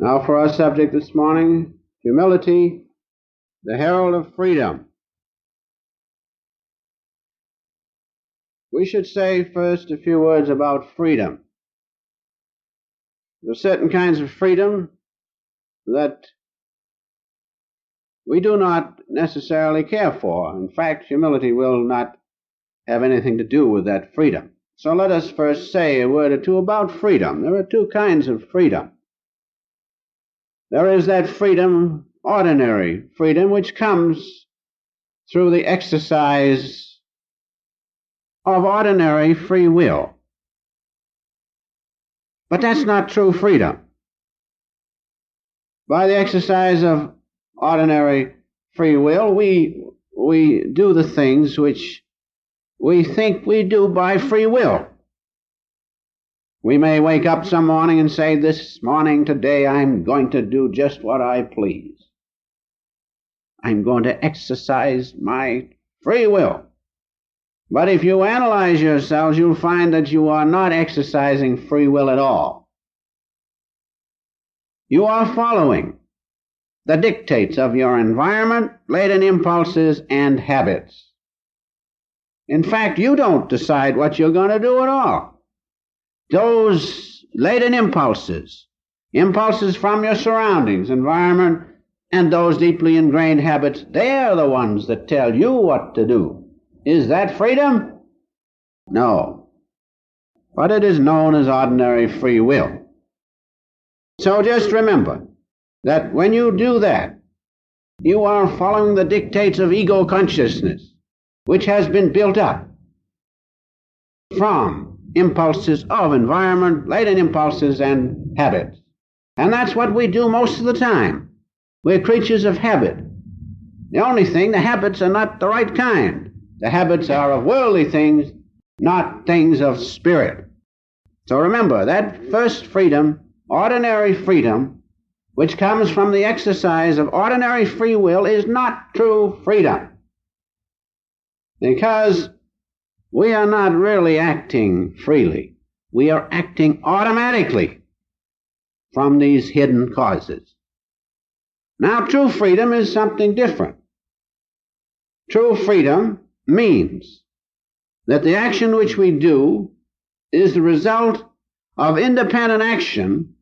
Now for our subject this morning, humility, the herald of freedom. We should say first a few words about freedom. There are certain kinds of freedom that we do not necessarily care for. In fact, humility will not have anything to do with that freedom. So let us first say a word or two about freedom. There are two kinds of freedom. There is that freedom, ordinary freedom, which comes through the exercise of ordinary free will. But that's not true freedom. By the exercise of ordinary free will, we do the things which we think we do by free will. We may wake up some morning and say, this morning, today, I'm going to do just what I please. I'm going to exercise my free will. But if you analyze yourselves, you'll find that you are not exercising free will at all. You are following the dictates of your environment, latent impulses, and habits. In fact, you don't decide what you're going to do at all. Those latent impulses from your surroundings, environment, and those deeply ingrained habits, they're the ones that tell you what to do. Is that freedom? No. But it is known as ordinary free will. So just remember that when you do that, you are following the dictates of ego consciousness, which has been built up from impulses of environment, latent impulses, and habits. And that's what we do most of the time. We're creatures of habit. The only thing, the habits are not the right kind. The habits are of worldly things, not things of spirit. So remember, that first freedom, ordinary freedom, which comes from the exercise of ordinary free will, is not true freedom. Because we are not really acting freely. We are acting automatically from these hidden causes. Now, true freedom is something different. True freedom means that the action which we do is the result of independent action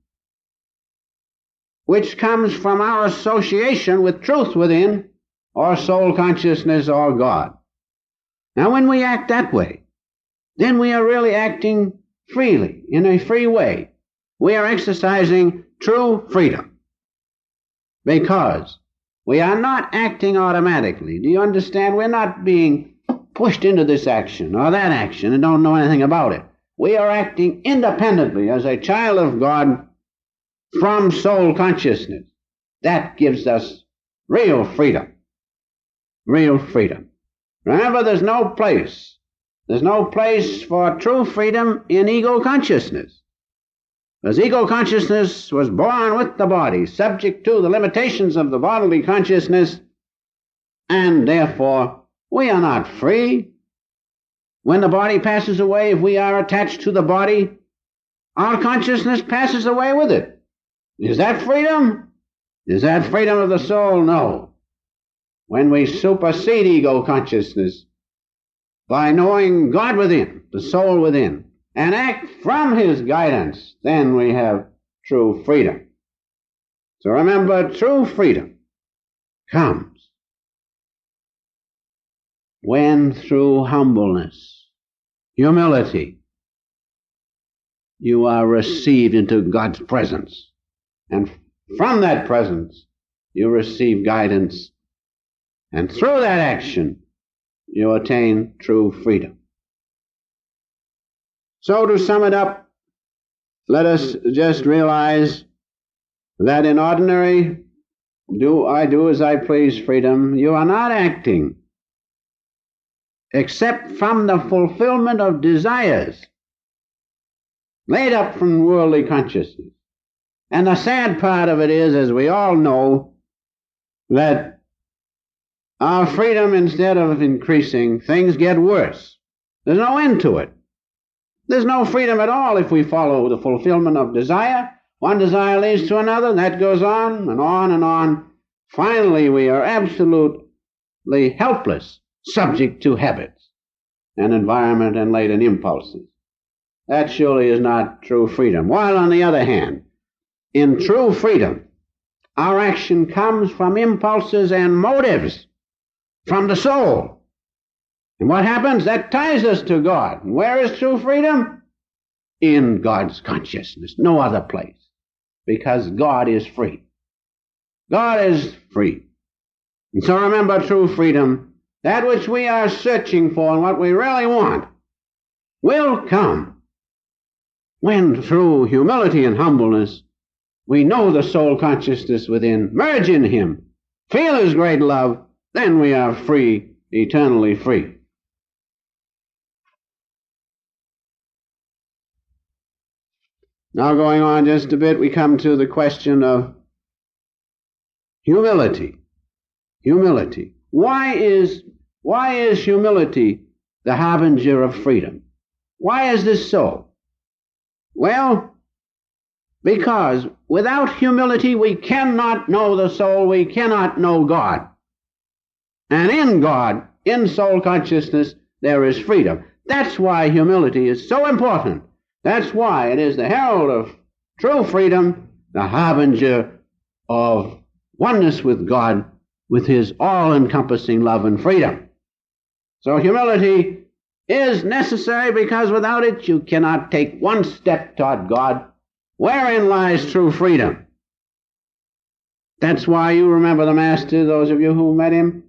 which comes from our association with truth within, or soul consciousness, or God. Now, when we act that way, then we are really acting freely, in a free way. We are exercising true freedom because we are not acting automatically. Do you understand? We're not being pushed into this action or that action and don't know anything about it. We are acting independently as a child of God from soul consciousness. That gives us real freedom. Real freedom. Remember, there's no place for true freedom in ego consciousness. Because ego consciousness was born with the body, subject to the limitations of the bodily consciousness, and therefore we are not free. When the body passes away, if we are attached to the body, our consciousness passes away with it. Is that freedom? Is that freedom of the soul? No. When we supersede ego consciousness by knowing God within, the soul within, and act from His guidance, then we have true freedom. So remember, true freedom comes when through humbleness, humility, you are received into God's presence. And from that presence, you receive guidance. And through that action, you attain true freedom. So to sum it up, let us just realize that in ordinary I do as I please freedom, you are not acting except from the fulfillment of desires laid up from worldly consciousness. And the sad part of it is, as we all know, that our freedom, instead of increasing, things get worse. There's no end to it. There's no freedom at all if we follow the fulfillment of desire. One desire leads to another, and that goes on and on and on. Finally, we are absolutely helpless, subject to habits and environment and latent impulses. That surely is not true freedom. While on the other hand, in true freedom, our action comes from impulses and motives from the soul. And what happens? That ties us to God. And where is true freedom? In God's consciousness, no other place. Because God is free. God is free. And so remember, true freedom, that which we are searching for and what we really want, will come when through humility and humbleness we know the soul consciousness within, merge in Him, feel His great love, then we are free, eternally free. Now going on just a bit, we come to the question of humility. Humility. Why is humility the harbinger of freedom? Why is this so? Well, because without humility we cannot know the soul, we cannot know God. And in God, in soul consciousness, there is freedom. That's why humility is so important. That's why it is the herald of true freedom, the harbinger of oneness with God, with His all-encompassing love and freedom. So humility is necessary because without it you cannot take one step toward God, wherein lies true freedom. That's why you remember the Master, those of you who met him,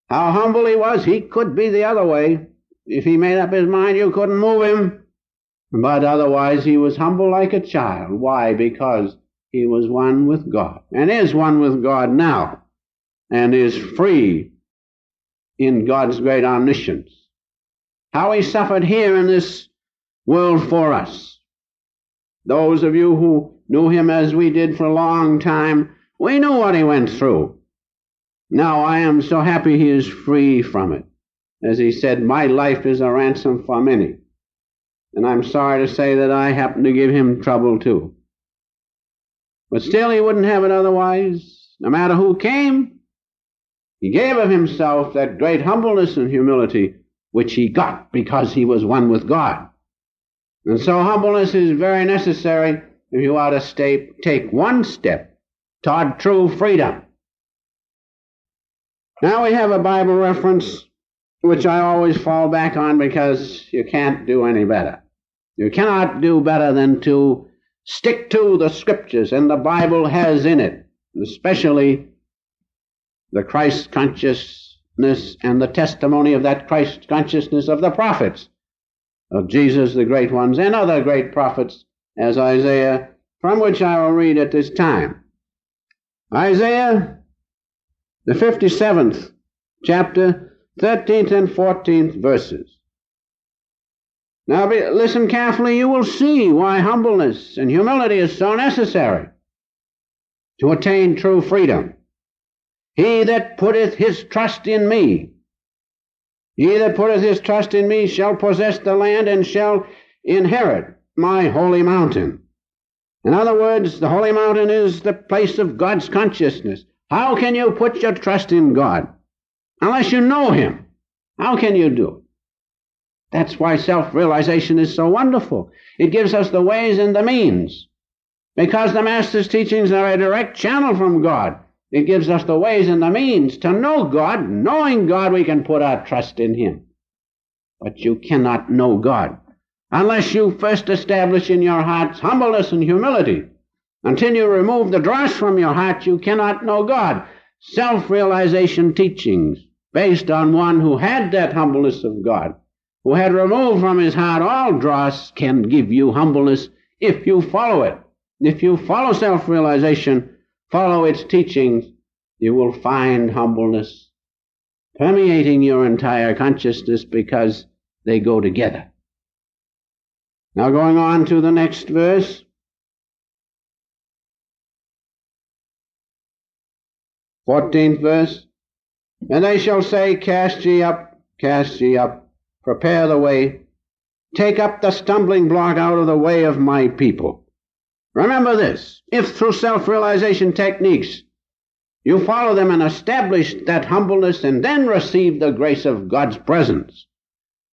how humble he was. He could be the other way. If he made up his mind, you couldn't move him. But otherwise he was humble like a child. Why? Because he was one with God, and is one with God now, and is free in God's great omniscience. How he suffered here in this world for us. Those of you who knew him as we did for a long time, we knew what he went through. Now I am so happy he is free from it. As he said, my life is a ransom for many. And I'm sorry to say that I happen to give him trouble too. But still he wouldn't have it otherwise. No matter who came, he gave of himself that great humbleness and humility which he got because he was one with God. And so humbleness is very necessary if you are to take one step toward true freedom. Now we have a Bible reference which I always fall back on because you can't do any better. You cannot do better than to stick to the Scriptures, and the Bible has in it, especially the Christ consciousness and the testimony of that Christ consciousness of the prophets, of Jesus the great ones, and other great prophets, as Isaiah, from which I will read at this time. Isaiah, the 57th chapter, 13th and 14th verses. Now listen carefully, you will see why humbleness and humility is so necessary to attain true freedom. He that putteth his trust in me, he that putteth his trust in me shall possess the land and shall inherit my holy mountain. In other words, the holy mountain is the place of God's consciousness. How can you put your trust in God unless you know Him? How can you do it? That's why self-realization is so wonderful. It gives us the ways and the means. Because the Master's teachings are a direct channel from God, it gives us the ways and the means to know God. Knowing God, we can put our trust in Him. But you cannot know God unless you first establish in your hearts humbleness and humility. Until you remove the dross from your heart, you cannot know God. Self-realization teachings based on one who had that humbleness of God, who had removed from his heart all dross, can give you humbleness if you follow it. If you follow self-realization, follow its teachings, you will find humbleness permeating your entire consciousness because they go together. Now going on to the next verse. 14th verse. And they shall say, cast ye up, prepare the way, take up the stumbling block out of the way of my people. Remember this: if through self-realization techniques you follow them and establish that humbleness and then receive the grace of God's presence,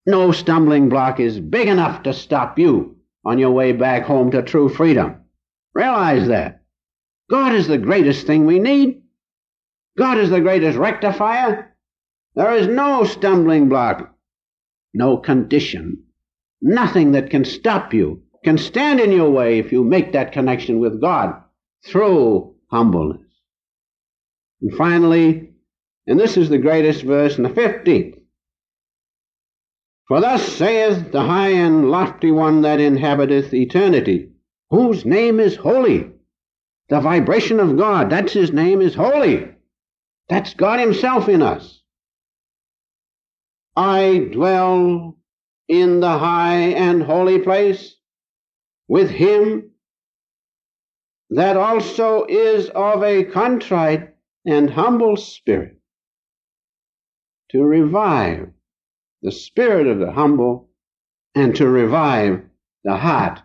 no stumbling block is big enough to stop you on your way back home to true freedom. Realize that. God is the greatest thing we need. God is the greatest rectifier. There is no stumbling block, no condition, nothing that can stop you, can stand in your way if you make that connection with God through humbleness. And finally, and this is the greatest verse in the 15th, for thus saith the high and lofty one that inhabiteth eternity, whose name is holy. The vibration of God, that's his name, is holy. That's God himself in us. I dwell in the high and holy place with him that also is of a contrite and humble spirit, to revive the spirit of the humble and to revive the heart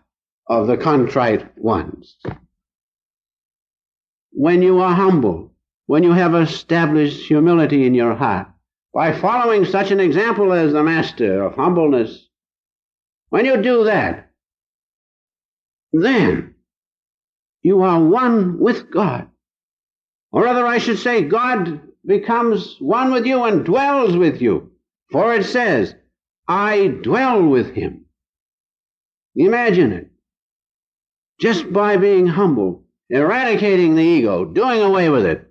of the contrite ones. When you are humble, when you have established humility in your heart, by following such an example as the Master of humbleness, when you do that, then you are one with God. Or rather, I should say, God becomes one with you and dwells with you. For it says, I dwell with him. Imagine it. Just by being humble, eradicating the ego, doing away with it,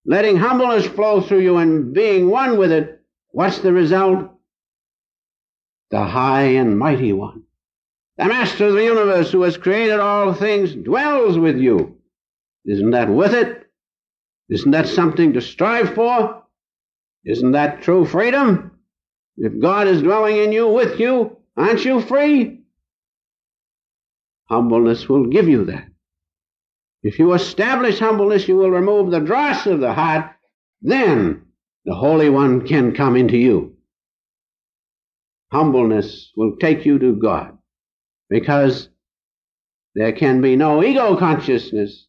letting humbleness flow through you and being one with it, what's the result? The high and mighty one, the Master of the universe who has created all things, dwells with you. Isn't that worth it? Isn't that something to strive for? Isn't that true freedom? If God is dwelling in you, with you, aren't you free? Humbleness will give you that. If you establish humbleness, you will remove the dross of the heart. Then the Holy One can come into you. Humbleness will take you to God, because there can be no ego consciousness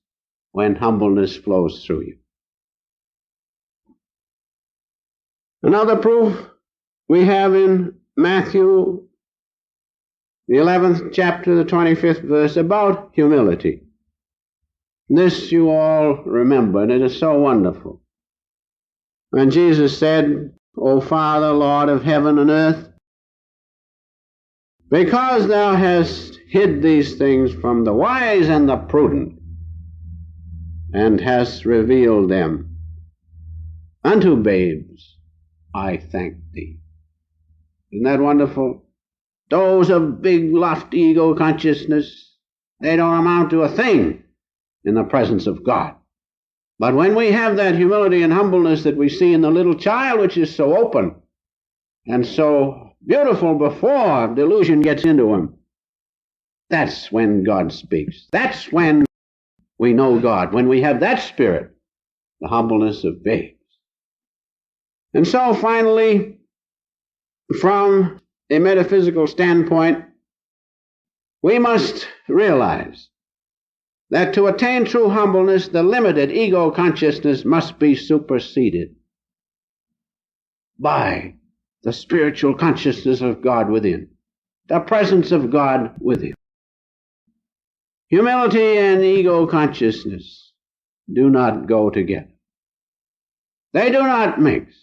when humbleness flows through you. Another proof we have in Matthew, the 11th chapter, the 25th verse, about humility. This you all remember, and it is so wonderful. When Jesus said, O Father, Lord of heaven and earth, because thou hast hid these things from the wise and the prudent, and hast revealed them unto babes, I thank thee. Isn't that wonderful? Those of big, lofty ego consciousness, they don't amount to a thing in the presence of God. But when we have that humility and humbleness that we see in the little child, which is so open and so beautiful before delusion gets into him, that's when God speaks. That's when we know God, when we have that spirit, the humbleness of babes. And so finally, from a metaphysical standpoint, we must realize that to attain true humbleness, the limited ego consciousness must be superseded by the spiritual consciousness of God within, the presence of God within. Humility and ego consciousness do not go together. They do not mix.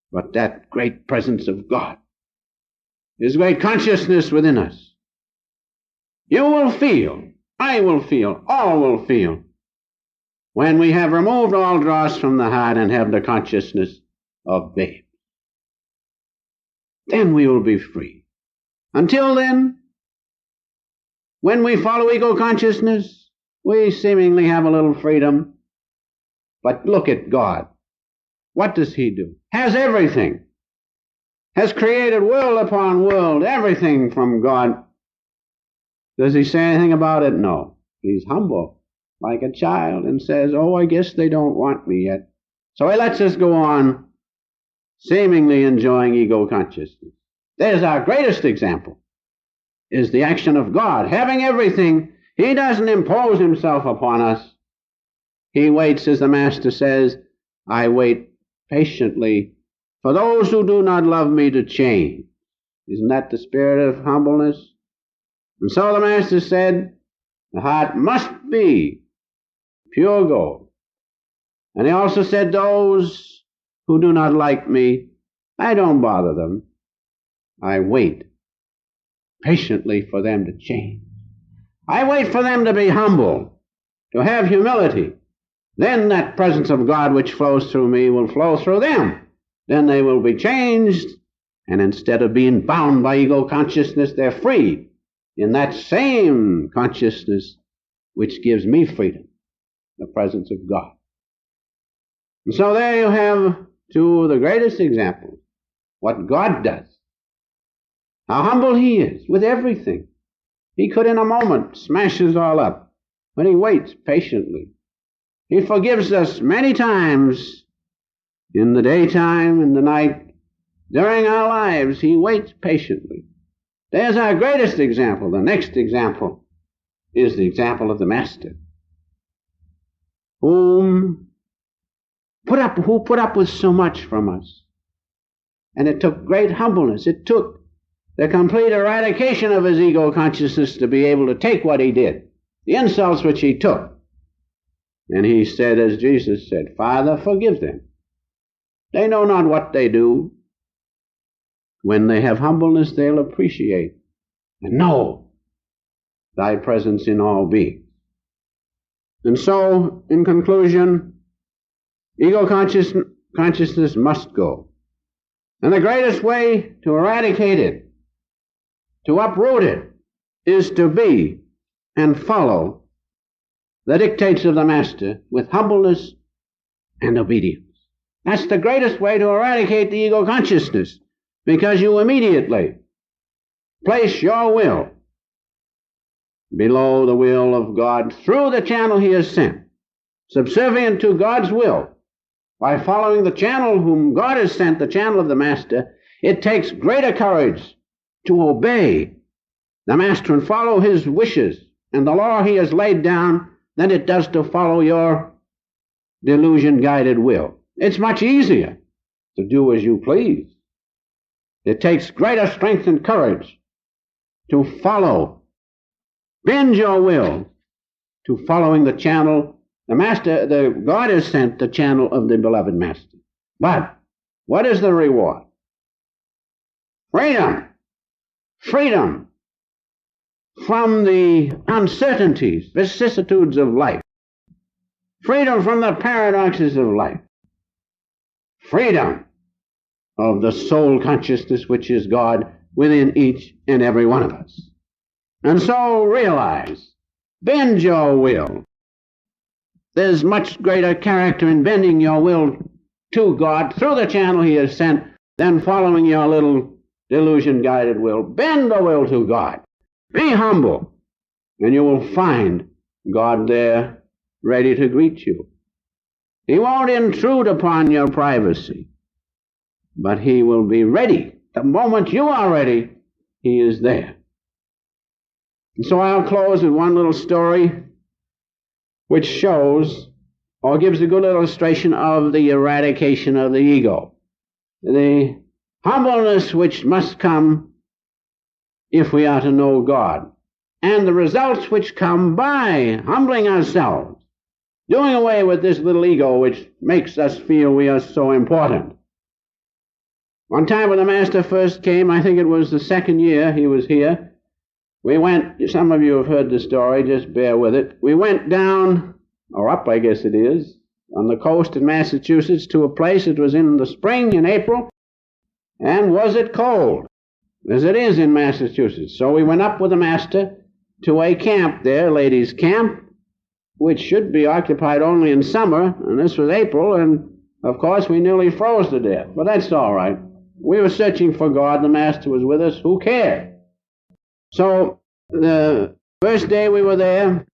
But that great presence of God, His great consciousness within us, you will feel, I will feel, all will feel, when we have removed all dross from the heart and have the consciousness of babe. Then we will be free. Until then, when we follow ego consciousness, we seemingly have a little freedom. But look at God. What does He do? Has everything. Has created world upon world, everything from God. Does He say anything about it? No. He's humble, like a child, and says, oh, I guess they don't want me yet. So He lets us go on, seemingly enjoying ego consciousness. There's our greatest example. is the action of God. Having everything, he doesn't impose himself upon us. He waits, as the Master says, I wait patiently for those who do not love me to change. Isn't that the spirit of humbleness? And so the Master said, the heart must be pure gold. And he also said, those who do not like me, I don't bother them. I wait patiently for them to change. I wait for them to be humble, to have humility. Then that presence of God which flows through me will flow through them. Then they will be changed, and instead of being bound by ego consciousness, they're freed in that same consciousness which gives me freedom, the presence of God. And so there you have two of the greatest examples, what God does, how humble he is with everything. He could in a moment smash us all up, but he waits patiently. He forgives us many times in the daytime, in the night, during our lives. He waits patiently. There's our greatest example. The next example is the example of the Master, who put up with so much from us. And it took great humbleness. It took the complete eradication of his ego consciousness to be able to take what he did, the insults which he took. And he said, as Jesus said, Father, forgive them. They know not what they do. When they have humbleness, they'll appreciate and know thy presence in all beings. And so, in conclusion, ego consciousness must go. And the greatest way to eradicate it, to uproot it, is to be and follow the dictates of the Master with humbleness and obedience. That's the greatest way to eradicate the ego consciousness, because you immediately place your will below the will of God through the channel he has sent, subservient to God's will. By following the channel whom God has sent, the channel of the Master, it takes greater courage to obey the Master and follow his wishes and the law he has laid down than it does to follow your delusion-guided will. It's much easier to do as you please. It takes greater strength and courage to follow, bend your will to following the channel the Master, the God has sent, the channel of the beloved Master. But what is the reward? Freedom. Freedom from the uncertainties, vicissitudes of life. Freedom from the paradoxes of life. Freedom of the soul consciousness which is God within each and every one of us. And so realize, bend your will. There's much greater character in bending your will to God through the channel he has sent than following your little delusion-guided will. Bend the will to God. Be humble, and you will find God there ready to greet you. He won't intrude upon your privacy, but he will be ready. The moment you are ready, he is there. And so I'll close with one little story which shows or gives a good illustration of the eradication of the ego. The humbleness which must come if we are to know God, and the results which come by humbling ourselves, doing away with this little ego which makes us feel we are so important. One time when the Master first came, I think it was the second year he was here, we went, some of you have heard the story, just bear with it. We went down, or up I guess it is, on the coast in Massachusetts to a place. It was in the spring, in April, and was it cold, as it is in Massachusetts. So we went up with the Master to a camp there, ladies' camp, which should be occupied only in summer, and this was April, and of course we nearly froze to death, but that's all right. We were searching for God, the Master was with us, who cared? So the first day we were there,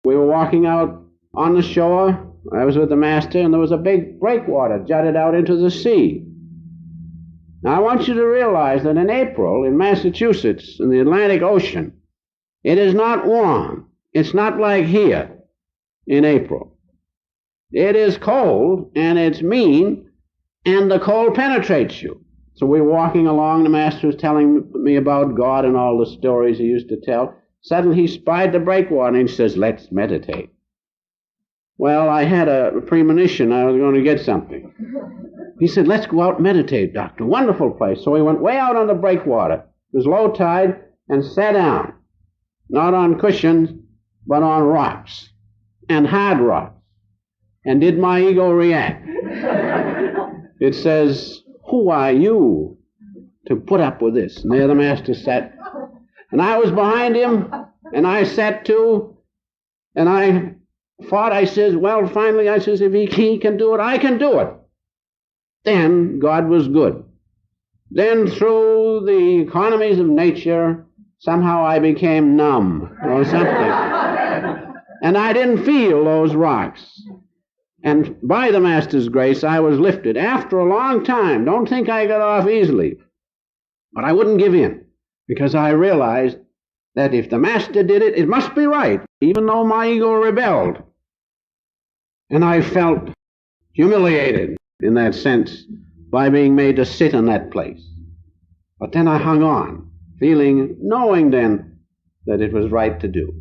we were walking out on the shore. I was with the Master, and there was a big breakwater jutted out into the sea. Now I want you to realize that in April in Massachusetts, in the Atlantic Ocean, it is not warm. It's not like here in April. It is cold, and it's mean, and the cold penetrates you. So we're walking along, the Master was telling me about God and all the stories he used to tell. Suddenly he spied the breakwater and he says, let's meditate. Well, I had a premonition I was going to get something. He said, let's go out and meditate, Doctor. Wonderful place. So we went way out on the breakwater. It was low tide, and sat down. Not on cushions, but on rocks, and hard rocks. And did my ego react? It says, who are you to put up with this? And there the Master sat. And I was behind him, and I sat too, and I fought. I says, well, finally, I says, if he can do it, I can do it. Then God was good. Then through the economies of nature, somehow I became numb or something. And I didn't feel those rocks. And by the Master's grace, I was lifted after a long time. Don't think I got off easily. But I wouldn't give in, because I realized that if the Master did it, it must be right, even though my ego rebelled. And I felt humiliated in that sense by being made to sit in that place. But then I hung on, knowing then that it was right to do.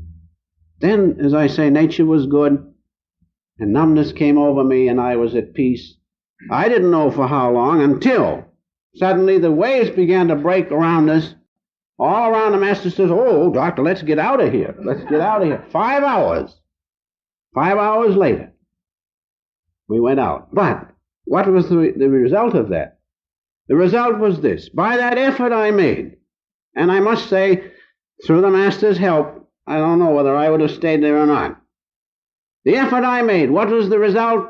Then, as I say, nature was good, and numbness came over me, and I was at peace. I didn't know for how long, until suddenly the waves began to break around us. All around, the Master says, oh, Doctor, let's get out of here. Let's get out of here. 5 hours. 5 hours later, we went out. But what was the result of that? The result was this. By that effort I made, and I must say, through the Master's help, I don't know whether I would have stayed there or not. The effort I made, what was the result?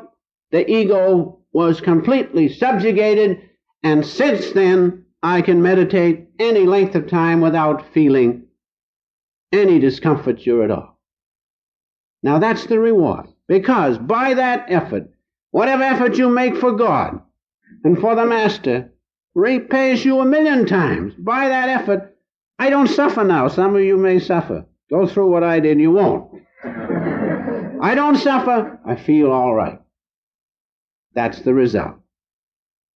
The ego was completely subjugated, and since then, I can meditate any length of time without feeling any discomfiture at all. Now that's the reward, because by that effort, whatever effort you make for God and for the Master repays you 1,000,000 times. By that effort, I don't suffer now. Some of you may suffer. Go through what I did, you won't. I don't suffer. I feel all right. That's the result.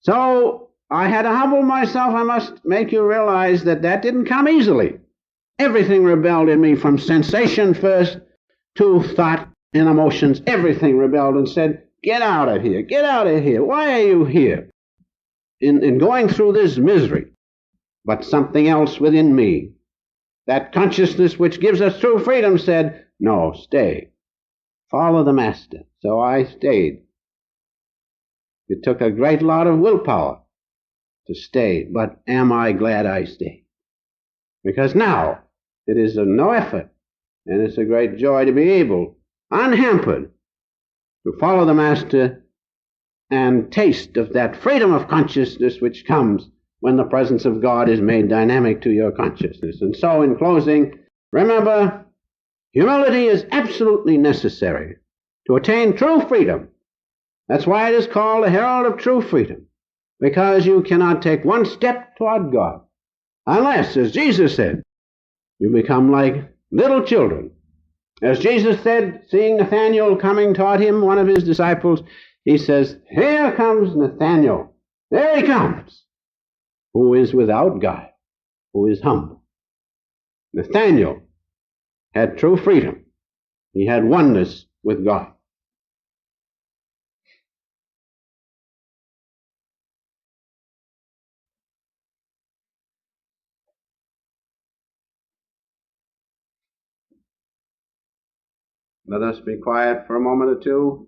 So I had to humble myself. I must make you realize that didn't come easily. Everything rebelled in me, from sensation first to thought and emotions. Everything rebelled and said, get out of here. Get out of here. Why are you here? In going through this misery. But something else within me, that consciousness which gives us true freedom, said, no, stay. Follow the Master. So I stayed. It took a great lot of willpower to stay, but am I glad I stayed? Because now it is of no effort, and it's a great joy to be able, unhampered, to follow the Master and taste of that freedom of consciousness which comes when the presence of God is made dynamic to your consciousness. And so, in closing, remember, humility is absolutely necessary to attain true freedom. That's why it is called the Herald of True Freedom, because you cannot take one step toward God unless, as Jesus said, you become like little children. As Jesus said, seeing Nathanael coming toward him, one of his disciples, he says, here comes Nathanael. There he comes, who is without guile, who is humble. Nathanael had true freedom. He had oneness with God. Let us be quiet for a moment or two.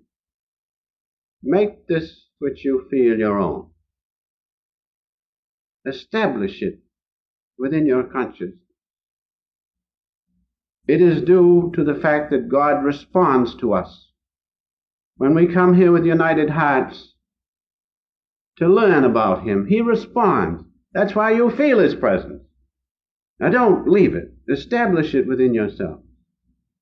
Make this which you feel your own. Establish it within your consciousness. It is due to the fact that God responds to us when we come here with united hearts to learn about Him. He responds. That's why you feel His presence. Now don't leave it. Establish it within yourself.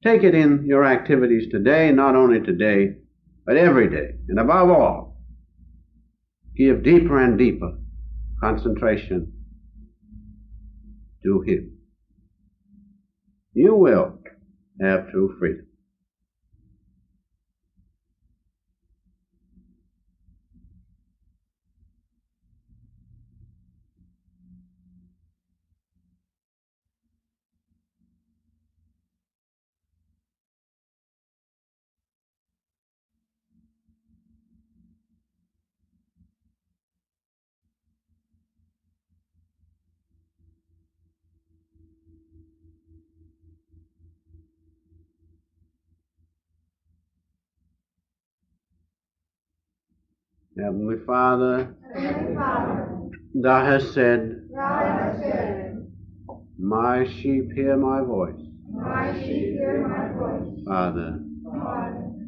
Take it in your activities today, not only today, but every day. And above all, give deeper and deeper concentration to Him, you will have true freedom. Heavenly Father, Thou hast said, my sheep hear my voice. Father,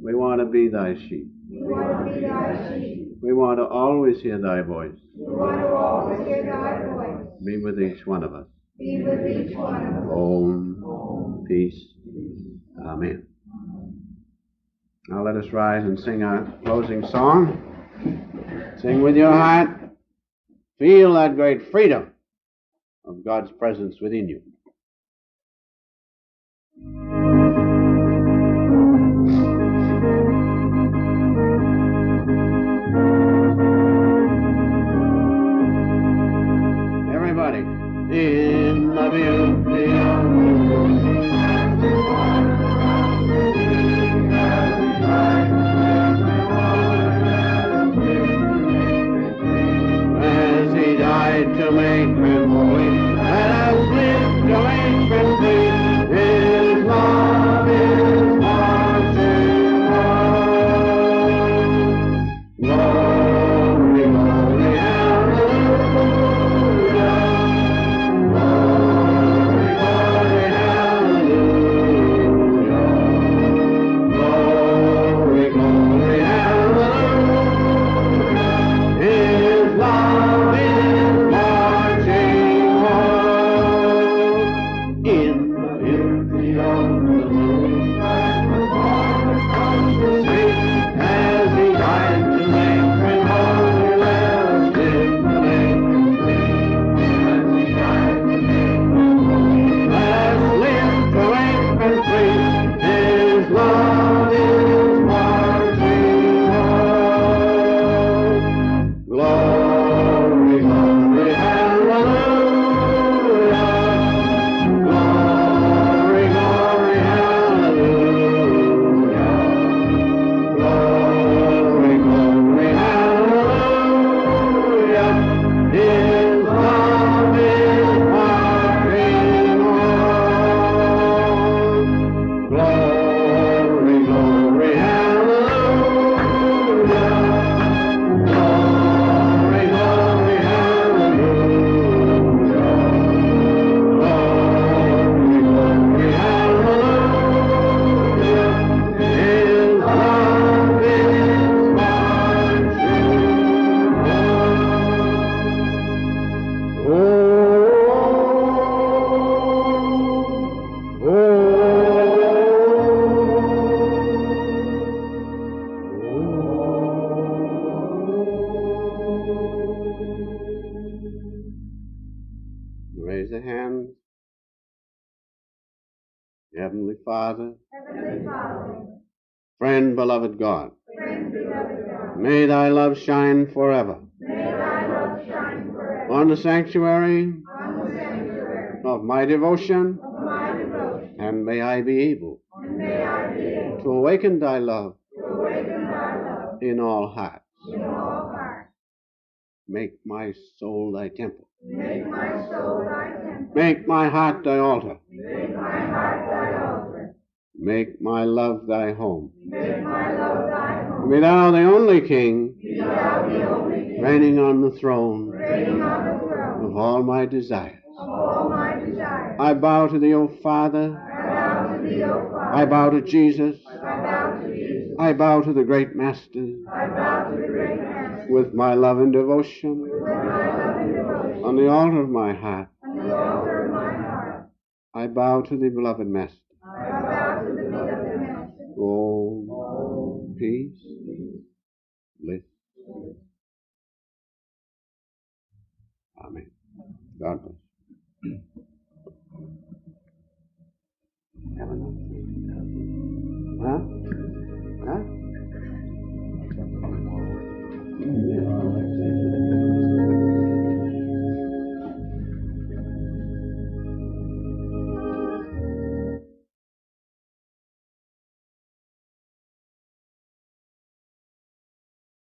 we want to be Thy sheep. We want to always hear Thy voice. Be with each one of us. Om, peace. Amen. Now let us rise and sing our closing song. Sing with your heart. Feel that great freedom of God's presence within you. Everybody. In the beauty of the morning, as He died to make men holy, let us live to make men free. His love is marching on. Glory, glory, hallelujah. Glory, glory, hallelujah. Glory, glory, hallelujah. His love is marching on. In the beauty of the moonlight, the Father comes to sing. As He died to make men holy, let us live to make men free. As He died to make men holy, let us live to make men free. His love is marching on. Glory, glory, hallelujah. Glory, glory, hallelujah. Glory, glory, hallelujah. His love is marching on. Glory, glory, hallelujah. Glory, glory, hallelujah. Glory, glory, hallelujah. His love is marching on. Raise a hand. Heavenly Father, friend, beloved God, may Thy love shine forever on the sanctuary of my devotion, and may I be able to awaken Thy love in all hearts. Make my soul Thy temple. Make my heart Thy altar. Make my love Thy home. Be Thou the only King, reigning on the throne of all my desires. I bow to Thee, O Father. I bow to Jesus. I bow to the great Master with my love and devotion on the altar of my heart. I bow to the beloved Master. Oh, peace, bliss. God bless. Have enough? Huh? Huh?